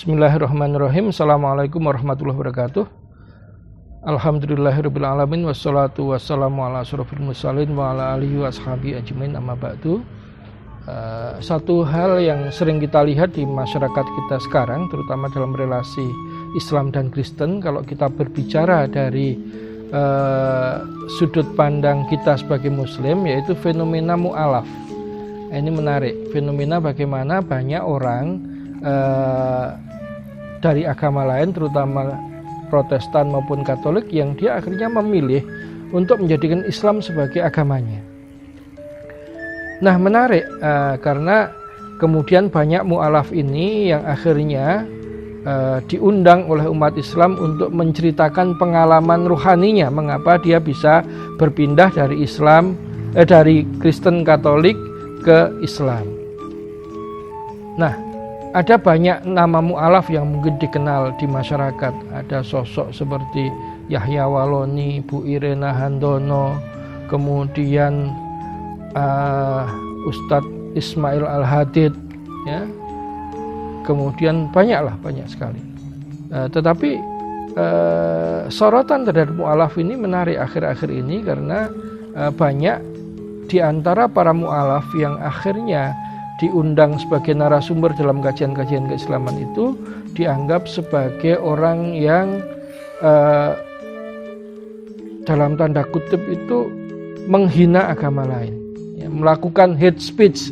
Bismillahirrahmanirrahim. Assalamualaikum warahmatullahi wabarakatuh. Alhamdulillahirabbil alamin wassalatu wassalamu ala asyrofil mursalin wa ala alihi washabihi ajmain amma ba'du. Satu hal yang sering kita lihat di masyarakat kita sekarang, terutama dalam relasi Islam dan Kristen, kalau kita berbicara dari sudut pandang kita sebagai Muslim, yaitu fenomena mu'alaf. Ini menarik, fenomena bagaimana banyak orang dari agama lain, terutama Protestan maupun Katolik, yang dia akhirnya memilih untuk menjadikan Islam sebagai agamanya. Nah, menarik karena kemudian banyak mu'alaf ini yang akhirnya diundang oleh umat Islam untuk menceritakan pengalaman ruhaninya, mengapa dia bisa berpindah dari dari Kristen Katolik ke Islam. Nah, ada banyak nama mu'alaf yang mungkin dikenal di masyarakat. Ada sosok seperti Yahya Waloni, Bu Irena Handono, kemudian Ustadz Ismail Al-Hadid, ya. Kemudian banyak sekali. Tetapi sorotan terhadap mu'alaf ini menarik akhir-akhir ini karena banyak di antara para mu'alaf yang akhirnya diundang sebagai narasumber dalam kajian-kajian keislaman itu dianggap sebagai orang yang dalam tanda kutip itu menghina agama lain, ya, melakukan hate speech,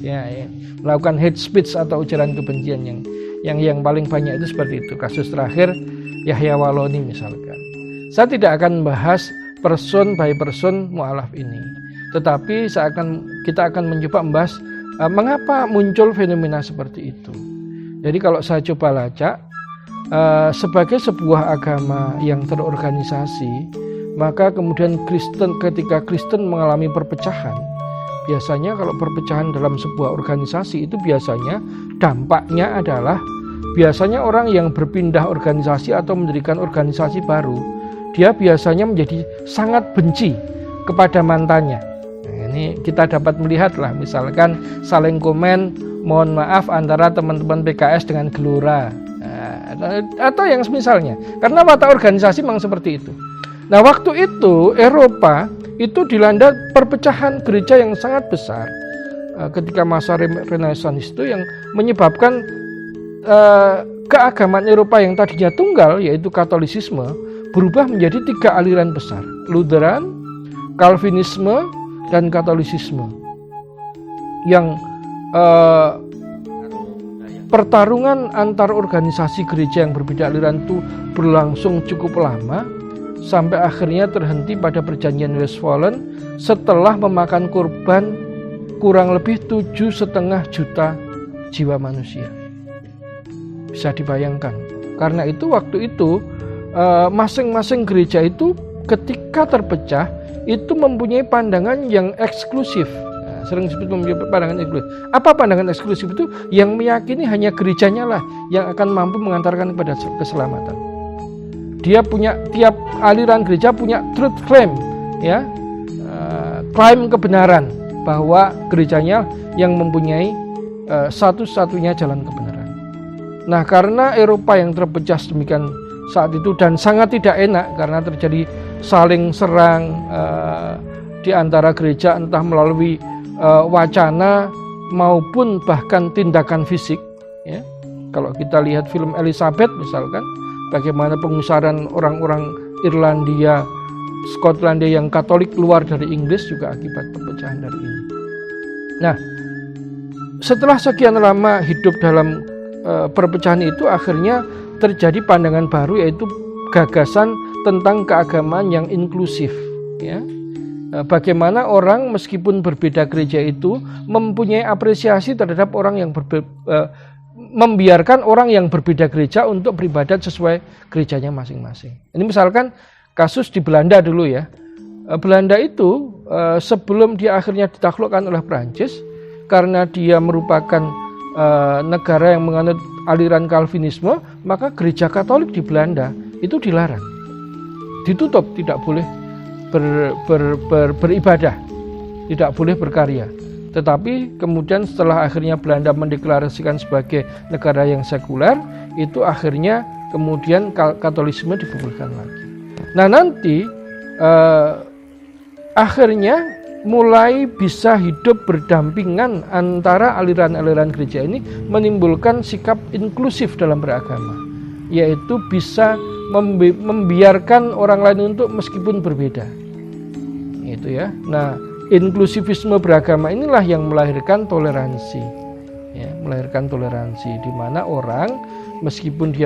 melakukan hate speech atau ujaran kebencian yang paling banyak itu seperti itu. Kasus terakhir Yahya Waloni misalkan. Saya tidak akan membahas person by person mu'alaf ini, tetapi kita akan mencoba membahas mengapa muncul fenomena seperti itu. Jadi kalau saya coba lacak, sebagai sebuah agama yang terorganisasi, maka kemudian ketika Kristen mengalami perpecahan, biasanya kalau perpecahan dalam sebuah organisasi itu biasanya dampaknya adalah biasanya orang yang berpindah organisasi atau mendirikan organisasi baru, dia biasanya menjadi sangat benci kepada mantannya. Ini kita dapat melihat lah, misalkan saling komen mohon maaf antara teman-teman PKS dengan Gelora, atau yang semisalnya, karena watak organisasi memang seperti itu. Nah, waktu itu Eropa itu dilanda perpecahan gereja yang sangat besar ketika masa Renaissance itu, yang menyebabkan keagamaan Eropa yang tadinya tunggal, yaitu Katolisisme, berubah menjadi 3 aliran besar: Lutheran, Calvinisme, dan Katolisisme, yang pertarungan antar organisasi gereja yang berbeda aliran itu berlangsung cukup lama sampai akhirnya terhenti pada perjanjian Westphalen setelah memakan korban kurang lebih 7,5 juta jiwa manusia. Bisa dibayangkan. Karena itu waktu itu masing-masing gereja itu ketika terpecah itu mempunyai pandangan yang eksklusif. Sering disebut mempunyai pandangan eksklusif. Apa pandangan eksklusif itu? Yang meyakini hanya gerejanya lah yang akan mampu mengantarkan kepada keselamatan. Dia punya, tiap aliran gereja punya truth claim, ya, klaim kebenaran bahwa gerejanya yang mempunyai satu-satunya jalan kebenaran. Nah, karena Eropa yang terpecah sedemikian saat itu dan sangat tidak enak karena terjadi saling serang di antara gereja, entah melalui wacana maupun bahkan tindakan fisik, ya. Kalau kita lihat film Elizabeth misalkan, bagaimana pengusaran orang-orang Irlandia, Skotlandia yang Katolik keluar dari Inggris juga akibat perpecahan dari ini. Nah, setelah sekian lama hidup dalam perpecahan itu, akhirnya terjadi pandangan baru, yaitu gagasan tentang keagamaan yang inklusif, ya. Bagaimana orang meskipun berbeda gereja itu mempunyai apresiasi terhadap orang yang membiarkan orang yang berbeda gereja untuk beribadat sesuai gerejanya masing-masing. Ini misalkan kasus di Belanda dulu, ya. Belanda itu sebelum dia akhirnya ditaklukkan oleh Prancis, karena dia merupakan negara yang menganut aliran Calvinisme, maka gereja Katolik di Belanda itu dilarang, ditutup, tidak boleh beribadah, tidak boleh berkarya. Tetapi kemudian setelah akhirnya Belanda mendeklarasikan sebagai negara yang sekuler, itu akhirnya kemudian Katolisme dibubarkan lagi. Nah nanti akhirnya mulai bisa hidup berdampingan antara aliran-aliran gereja ini, menimbulkan sikap inklusif dalam beragama, yaitu bisa membiarkan orang lain untuk meskipun berbeda. Itu ya. Nah, inklusivisme beragama inilah yang melahirkan toleransi. Ya, melahirkan toleransi di mana orang meskipun dia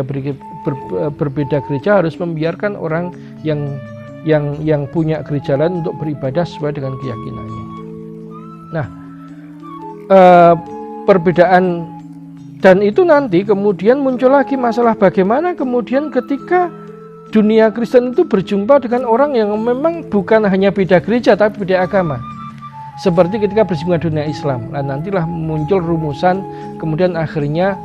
berbeda gereja harus membiarkan orang yang punya gereja lain untuk beribadah sesuai dengan keyakinannya. Nah, perbedaan dan itu nanti kemudian muncul lagi masalah bagaimana kemudian ketika dunia Kristen itu berjumpa dengan orang yang memang bukan hanya beda gereja tapi beda agama. Seperti ketika berjumpa dunia Islam, nah nantilah muncul rumusan, kemudian akhirnya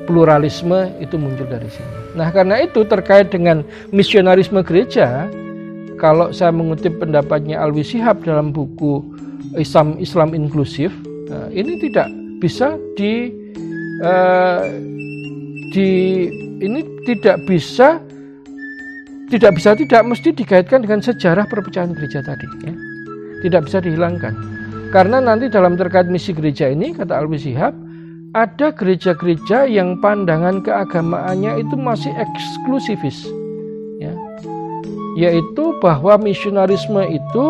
pluralisme itu muncul dari sini. Nah karena itu terkait dengan misionarisme gereja, kalau saya mengutip pendapatnya Alwi Shihab dalam buku Islam Inklusif, ini tidak bisa tidak mesti dikaitkan dengan sejarah perpecahan gereja tadi, ya. Tidak bisa dihilangkan. Karena nanti dalam terkait misi gereja ini, kata Alwi Shihab, ada gereja-gereja yang pandangan keagamaannya itu masih eksklusifis, ya. Yaitu bahwa misionarisme itu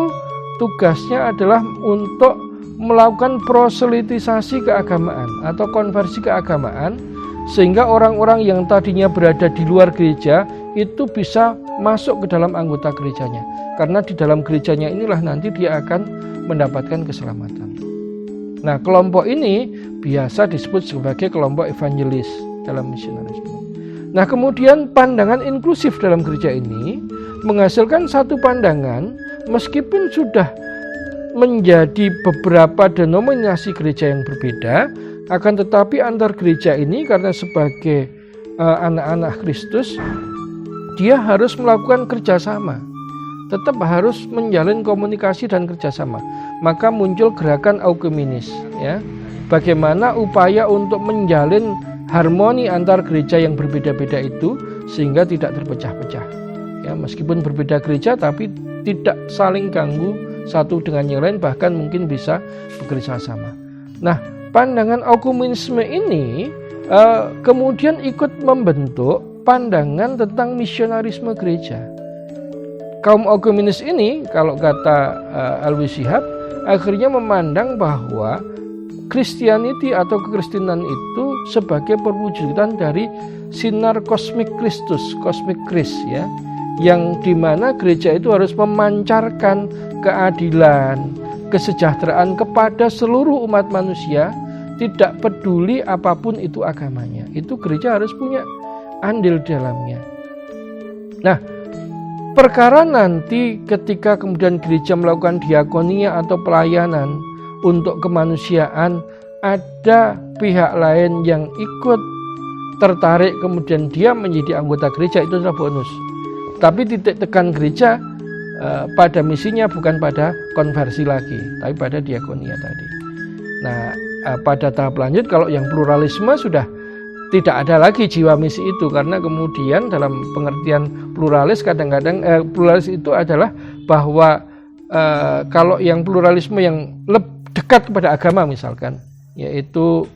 tugasnya adalah untuk melakukan proselitisasi keagamaan atau konversi keagamaan, sehingga orang-orang yang tadinya berada di luar gereja itu bisa masuk ke dalam anggota gerejanya. Karena di dalam gerejanya inilah nanti dia akan mendapatkan keselamatan. Nah, kelompok ini biasa disebut sebagai kelompok evangelis dalam misionarisme. Nah, kemudian pandangan inklusif dalam gereja ini menghasilkan satu pandangan meskipun sudah menjadi beberapa denominasi gereja yang berbeda, akan tetapi antar gereja ini karena sebagai anak-anak Kristus, dia harus melakukan kerjasama, tetap harus menjalin komunikasi dan kerjasama. Maka muncul gerakan aukumenis, ya, bagaimana upaya untuk menjalin harmoni antar gereja yang berbeda-beda itu sehingga tidak terpecah-pecah. Ya, meskipun berbeda gereja tapi tidak saling ganggu satu dengan yang lain, bahkan mungkin bisa bekerja sama. Nah, pandangan aukumenisme ini kemudian ikut membentuk pandangan tentang misionarisme gereja. Kaum aukumenis ini, kalau kata Alwi Shihab, akhirnya memandang bahwa Christianity atau kekristenan itu sebagai perwujudan dari sinar kosmik Kristus, kosmik Kris, ya, yang dimana gereja itu harus memancarkan keadilan, kesejahteraan kepada seluruh umat manusia, tidak peduli apapun itu agamanya. Itu gereja harus punya andil dalamnya. Nah, perkara nanti ketika kemudian gereja melakukan diakonia atau pelayanan untuk kemanusiaan, ada pihak lain yang ikut tertarik kemudian dia menjadi anggota gereja, itu adalah bonus. Tapi titik tekan gereja pada misinya bukan pada konversi lagi, tapi pada diakonia tadi. Nah, pada tahap lanjut kalau yang pluralisme sudah tidak ada lagi jiwa misi itu, karena kemudian dalam pengertian pluralis kadang-kadang pluralis itu adalah bahwa kalau yang pluralisme yang lebih dekat kepada agama misalkan, yaitu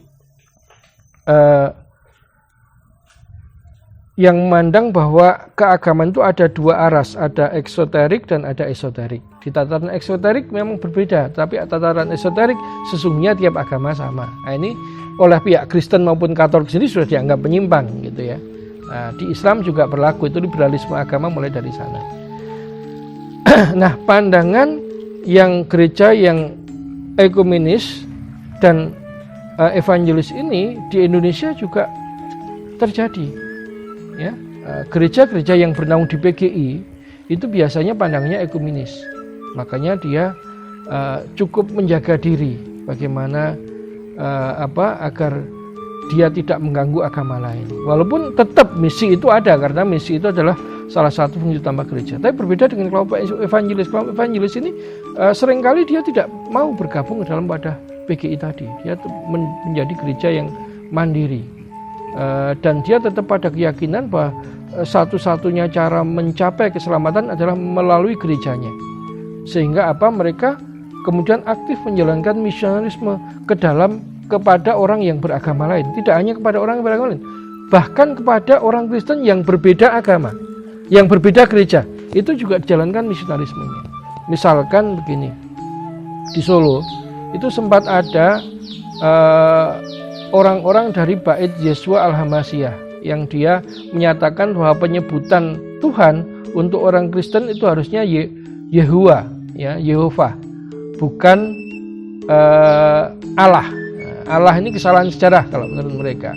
yang memandang bahwa keagamaan itu ada dua aras, ada eksoterik dan ada esoterik. Di tataran eksoterik memang berbeda, tapi tataran esoterik sesungguhnya tiap agama sama. Nah, ini oleh pihak Kristen maupun Katolik sendiri sudah dianggap menyimpang, gitu ya. Nah, di Islam juga berlaku, itu liberalisme agama mulai dari sana. Nah, pandangan yang gereja yang ekumenis dan evangelis ini di Indonesia juga terjadi. Ya, gereja-gereja yang bernaung di PGI itu biasanya pandangannya ekumenis, makanya dia cukup menjaga diri bagaimana agar dia tidak mengganggu agama lain. Walaupun tetap misi itu ada, karena misi itu adalah salah satu fungsi utama gereja. Tapi berbeda dengan kelompok evangelis. Kelompok evangelis ini seringkali dia tidak mau bergabung dalam pada PGI tadi. Dia menjadi gereja yang mandiri. Dan dia tetap pada keyakinan bahwa satu-satunya cara mencapai keselamatan adalah melalui gerejanya. Sehingga mereka kemudian aktif menjalankan misionarisme kepada orang yang beragama lain. Tidak hanya kepada orang yang beragama lain, bahkan kepada orang Kristen yang berbeda agama, yang berbeda gereja, itu juga dijalankan misionarismenya. Misalkan begini, di Solo itu sempat ada orang-orang dari Bait Yesua Al-Hamasiyah yang dia menyatakan bahwa penyebutan Tuhan untuk orang Kristen itu harusnya Yehuwa, ya, Yehova, bukan Allah. Allah ini kesalahan sejarah kalau menurut mereka.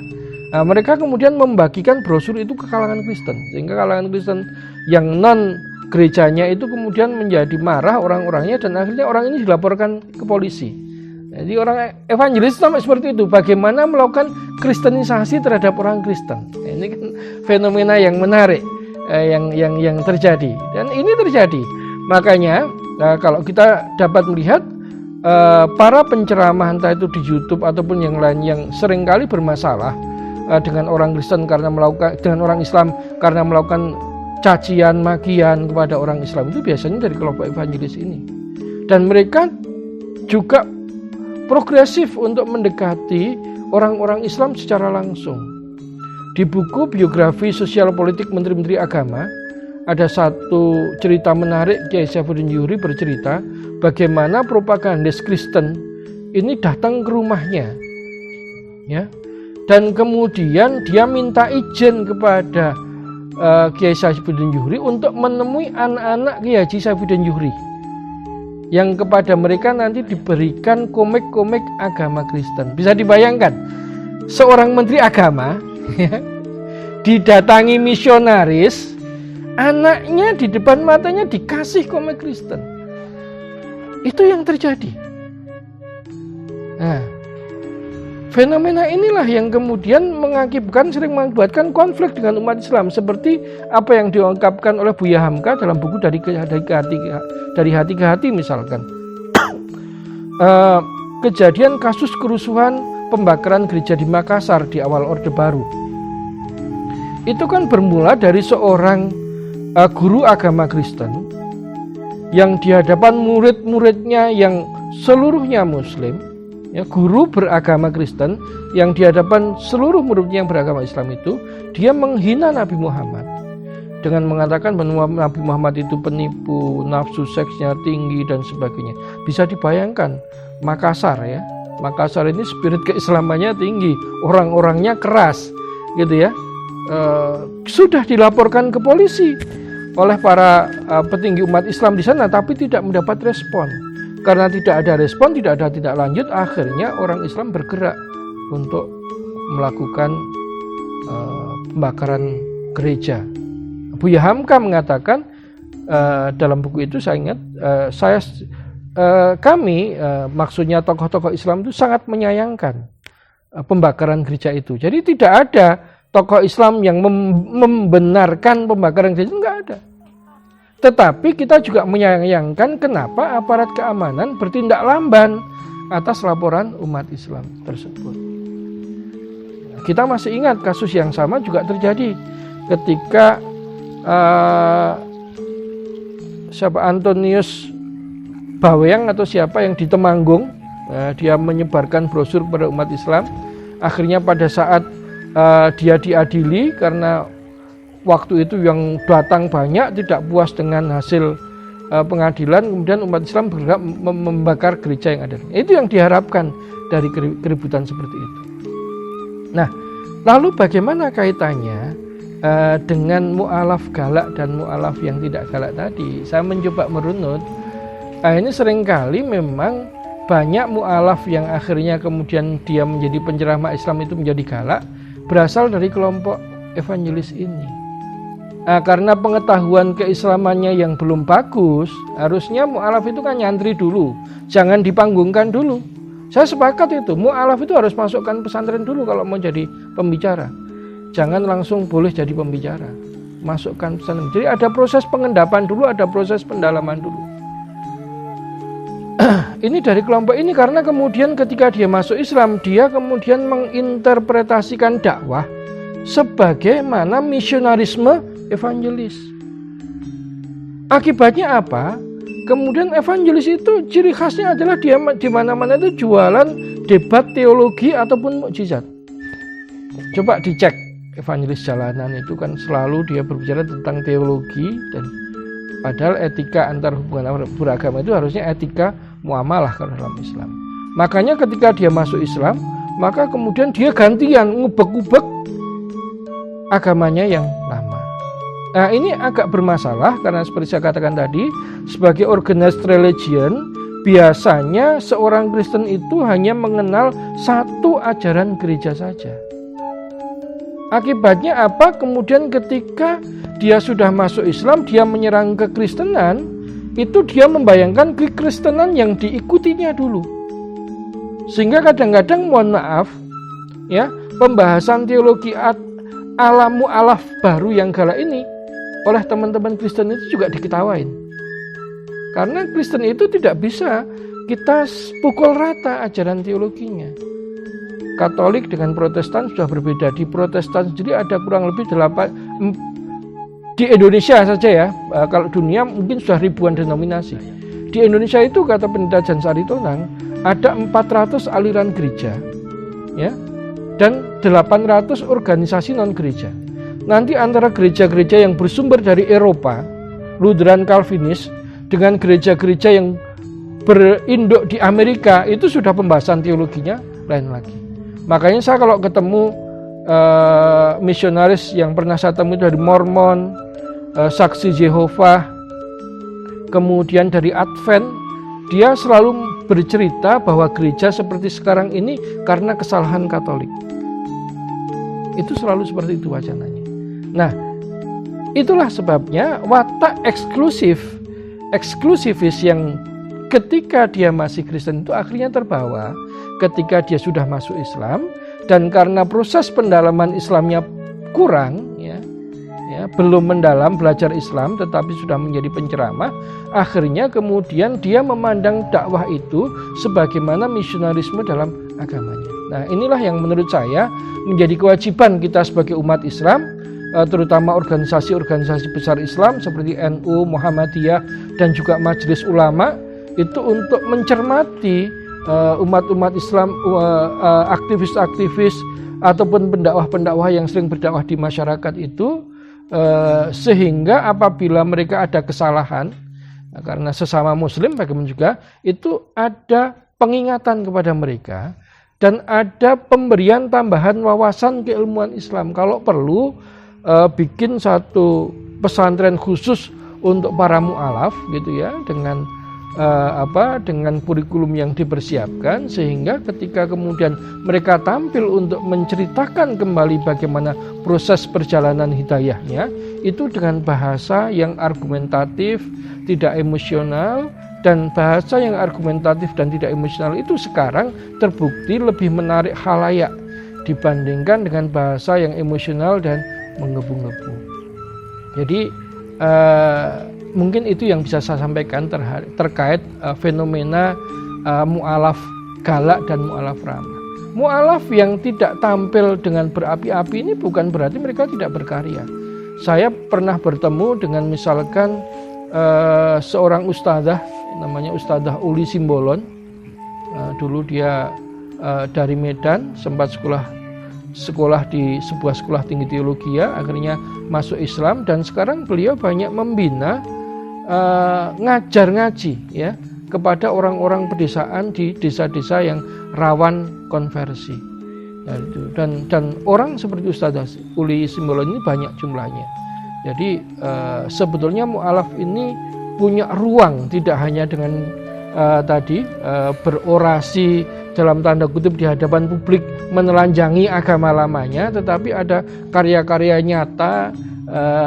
Mereka kemudian membagikan brosur itu ke kalangan Kristen, sehingga kalangan Kristen yang non gerejanya itu kemudian menjadi marah orang-orangnya, dan akhirnya orang ini dilaporkan ke polisi. Jadi orang evangelis sampai seperti itu, bagaimana melakukan kristenisasi terhadap orang Kristen. Ini kan fenomena yang menarik yang terjadi, dan ini terjadi. Makanya kalau kita dapat melihat para penceramah entah itu di YouTube ataupun yang lain yang seringkali bermasalah dengan orang Kristen dengan orang Islam karena melakukan cacian, makian kepada orang Islam, itu biasanya dari kelompok evangelis ini. Dan mereka juga progresif untuk mendekati orang-orang Islam secara langsung. Di buku biografi sosial politik menteri-menteri agama, ada satu cerita menarik. Kiai Saifuddin Zuhri bercerita bagaimana propagandis Kristen ini datang ke rumahnya, ya, dan kemudian dia minta izin kepada Kiai Saifuddin Zuhri untuk menemui anak-anak Kiai Haji Saifuddin Zuhri, yang kepada mereka nanti diberikan komik-komik agama Kristen. Bisa dibayangkan, seorang menteri agama didatangi misionaris, anaknya di depan matanya dikasih komik Kristen. Itu yang terjadi. Nah, fenomena inilah yang kemudian sering mengakibatkan konflik dengan umat Islam, seperti apa yang diungkapkan oleh Buya Hamka dalam buku dari hati ke hati misalkan. Kejadian kasus kerusuhan pembakaran gereja di Makassar di awal Orde Baru. Itu kan bermula dari seorang guru agama Kristen yang di hadapan murid-muridnya yang seluruhnya Muslim, ya, guru beragama Kristen yang di hadapan seluruh muridnya yang beragama Islam itu, dia menghina Nabi Muhammad dengan mengatakan bahwa Nabi Muhammad itu penipu, nafsu seksnya tinggi dan sebagainya. Bisa dibayangkan Makassar, ya, Makassar ini spirit keislamannya tinggi, orang-orangnya keras, gitu ya. Sudah dilaporkan ke polisi oleh para petinggi umat Islam di sana, tapi tidak mendapat respon. Karena tidak ada respon, tidak ada tindak lanjut, akhirnya orang Islam bergerak untuk melakukan pembakaran gereja. Buya Hamka mengatakan dalam buku itu, saya ingat, kami maksudnya tokoh-tokoh Islam itu sangat menyayangkan pembakaran gereja itu. Jadi tidak ada tokoh Islam yang membenarkan pembakaran gereja, enggak ada. Tetapi kita juga menyayangkan kenapa aparat keamanan bertindak lamban atas laporan umat Islam tersebut. Kita masih ingat kasus yang sama juga terjadi ketika Antonius Baweyang atau siapa yang di Temanggung, dia menyebarkan brosur kepada umat Islam. Akhirnya pada saat dia diadili karena waktu itu yang datang banyak, tidak puas dengan hasil pengadilan, kemudian umat Islam bergerak membakar gereja yang ada. Itu yang diharapkan dari keributan seperti itu. Nah, lalu bagaimana kaitannya dengan mu'alaf galak dan mu'alaf yang tidak galak tadi? Saya mencoba merunut. Ini seringkali memang banyak mu'alaf yang akhirnya kemudian dia menjadi penceramah Islam itu menjadi galak, berasal dari kelompok evangelis ini. Karena pengetahuan keislamannya yang belum bagus, harusnya mu'alaf itu kan nyantri dulu, jangan dipanggungkan dulu. Saya sepakat itu, mu'alaf itu harus masukkan pesantren dulu kalau mau jadi pembicara. Jangan langsung boleh jadi pembicara, masukkan pesantren. Jadi ada proses pengendapan dulu, ada proses pendalaman dulu. Ini dari kelompok ini, karena kemudian ketika dia masuk Islam, dia kemudian menginterpretasikan dakwah sebagaimana misionarisme evangelis. Akibatnya apa? Kemudian evangelis itu ciri khasnya adalah dia di mana-mana itu jualan debat teologi ataupun mukjizat. Coba dicek, evangelis jalanan itu kan selalu dia berbicara tentang teologi, dan padahal etika antar hubungan beragama itu harusnya etika muamalah kalau dalam Islam. Makanya ketika dia masuk Islam, maka kemudian dia gantian ngubek-ubek agamanya yang lama. Nah, ini agak bermasalah karena seperti saya katakan tadi, sebagai organized religion, biasanya seorang Kristen itu hanya mengenal satu ajaran gereja saja. Akibatnya apa? Kemudian ketika dia sudah masuk Islam, dia menyerang kekristenan, itu dia membayangkan kekristenan yang diikutinya dulu. Sehingga kadang-kadang, mohon maaf, ya, pembahasan teologi ala mu'alaf baru yang galak ini oleh teman-teman Kristen itu juga diketawain. Karena Kristen itu tidak bisa kita pukul rata ajaran teologinya. Katolik dengan Protestan sudah berbeda. Di Protestan sendiri ada kurang lebih 8 di Indonesia saja ya. Kalau dunia mungkin sudah ribuan denominasi. Di Indonesia itu, kata Pendeta Jan Saritonang, ada 400 aliran gereja, ya, dan 800 organisasi non gereja. Nanti antara gereja-gereja yang bersumber dari Eropa, Lutheran Calvinis, dengan gereja-gereja yang berinduk di Amerika, itu sudah pembahasan teologinya lain lagi. Makanya saya kalau ketemu misionaris yang pernah saya temui dari Mormon, Saksi Jehovah, kemudian dari Advent, dia selalu bercerita bahwa gereja seperti sekarang ini karena kesalahan Katolik. Itu selalu seperti itu wacananya. Nah, itulah sebabnya watak eksklusivis yang ketika dia masih Kristen itu akhirnya terbawa ketika dia sudah masuk Islam, dan karena proses pendalaman Islamnya kurang, ya, belum mendalam belajar Islam tetapi sudah menjadi penceramah, akhirnya kemudian dia memandang dakwah itu sebagaimana misionarisme dalam agamanya. Nah, inilah yang menurut saya menjadi kewajiban kita sebagai umat Islam, terutama organisasi-organisasi besar Islam seperti NU, Muhammadiyah, dan juga Majelis Ulama, itu untuk mencermati umat-umat Islam, aktivis-aktivis ataupun pendakwah-pendakwah yang sering berdakwah di masyarakat itu, sehingga apabila mereka ada kesalahan, karena sesama Muslim bagaimana juga, itu ada pengingatan kepada mereka dan ada pemberian tambahan wawasan keilmuan Islam. Kalau perlu bikin satu pesantren khusus untuk para mu'alaf gitu ya, dengan dengan kurikulum yang dipersiapkan, sehingga ketika kemudian mereka tampil untuk menceritakan kembali bagaimana proses perjalanan hidayahnya, itu dengan bahasa yang argumentatif, tidak emosional. Dan bahasa yang argumentatif dan tidak emosional itu sekarang terbukti lebih menarik khalayak dibandingkan dengan bahasa yang emosional dan menggebu-gebu. Jadi mungkin itu yang bisa saya sampaikan terkait fenomena mu'alaf galak dan mu'alaf ramah. Mu'alaf yang tidak tampil dengan berapi-api ini bukan berarti mereka tidak berkarya. Saya pernah bertemu dengan misalkan seorang ustadzah, namanya Ustadzah Uli Simbolon. Dulu dia dari Medan, sempat sekolah di sebuah sekolah tinggi teologi, akhirnya masuk Islam, dan sekarang beliau banyak membina ngajar ngaji ya kepada orang-orang pedesaan di desa-desa yang rawan konversi. Dan orang seperti Ustadzah Uli Simbolon ini banyak jumlahnya. Jadi sebetulnya mu'alaf ini punya ruang, tidak hanya dengan berorasi dalam tanda kutip di hadapan publik menelanjangi agama lamanya, tetapi ada karya-karya nyata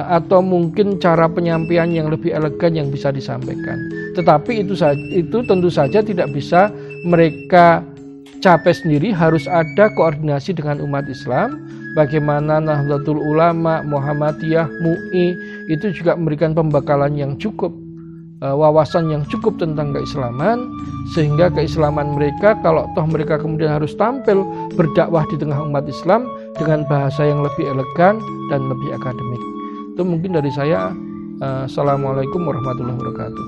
atau mungkin cara penyampaian yang lebih elegan yang bisa disampaikan. Tetapi itu tentu saja tidak bisa mereka capai sendiri, harus ada koordinasi dengan umat Islam. Bagaimana Nahdlatul Ulama, Muhammadiyah, MUI itu juga memberikan pembekalan yang cukup, wawasan yang cukup tentang keislaman, sehingga keislaman mereka, kalau toh mereka kemudian harus tampil berdakwah di tengah umat Islam, dengan bahasa yang lebih elegan dan lebih akademik. Itu mungkin dari saya. Assalamualaikum warahmatullahi wabarakatuh.